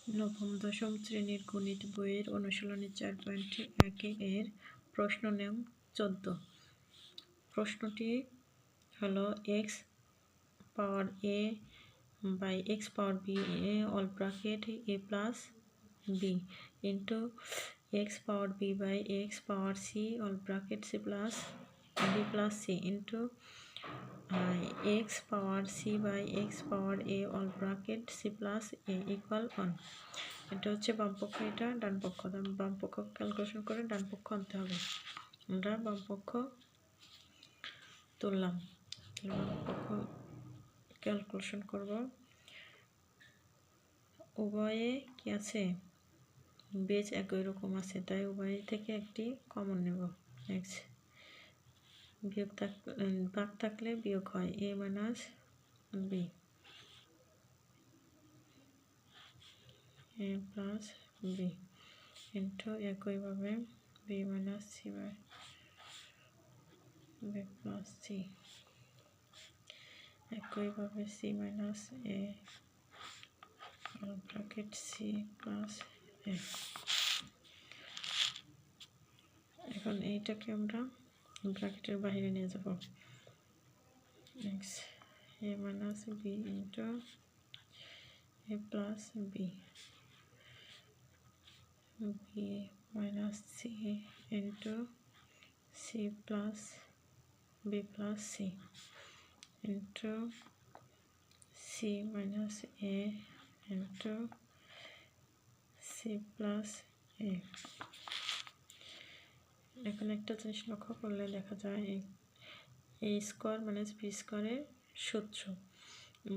নবম দশম শ্রেণীর গণিত বইয়ের অনুশীলনী 4.1 এর প্রশ্ন নং 14। প্রশ্নটি হলো x power a by x power b all bracket a plus b into x power b by x power c all bracket c plus b plus c into x power c by x power a all bracket c plus a equal 1। এটা হচ্ছে বাম পক্ষ, এটা ডান পক্ষ। বাম পক্ষ calculation করে ডান পক্ষ আনতে হবে। আমরা বাম পক্ষ তুললাম, বাম পক্ষ ক্যালকুলেশন করব। উভয়ে কি আছে, বেজ একই রকম আছে, তাই উভয় থেকে একটি কমন নেব। নেক্সট বিয়োগ ভাগ থাকলে বিয়োগ হয় a minus b a plus b into একইভাবে b minus c by b plus c একইভাবে c minus a bracket c plus a। এখন এইটাকে আমরা ব্র্যাকেটের বাইরে নিয়ে যাব। Next a minus b into a plus b b minus c into c plus b plus c into c minus a into c plus a। এখন একটা জিনিস লক্ষ্য করলে দেখা যায় a স্কোয়ার মাইনাস b স্কোয়ারের সূত্র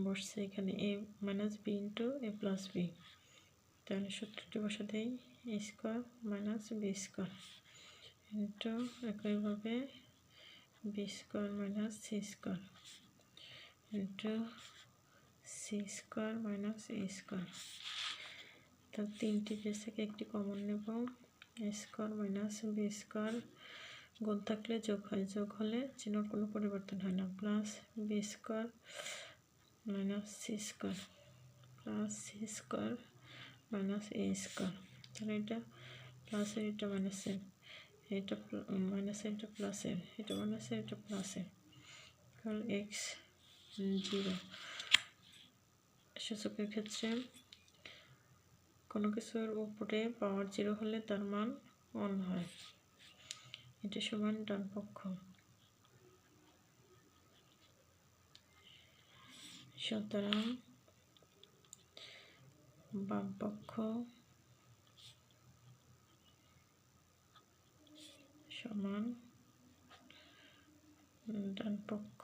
বসছে এখানে a minus b into a plus b। তাহলে সূত্রটি বসা দেই a square minus b square into একইভাবে b square minus c square into c square minus a square. তাহলে তিনটি বেস থেকে একটি কমন নেব। a square minus b square গুণ থাকলে যোগ হয়, যোগ হলে চিহ্নর কোনো পরিবর্তন হয় না, plus b square minus c square plus c square minus a square. তাহলে এটা প্লাসের, এটা মাইনাসের, এটা মাইনাসের, এটা প্লাসের, এটা মাইনাসের, এটা প্লাসের। কারণ এক্স 0 সূচকের ক্ষেত্রে কোনো কিছুর উপরে পাওয়ার 0 হলে তার মান 1 হয়। এটা সমান ডান পক্ষ। সুতরাং বাম পক্ষ সমান ডান পক্ষ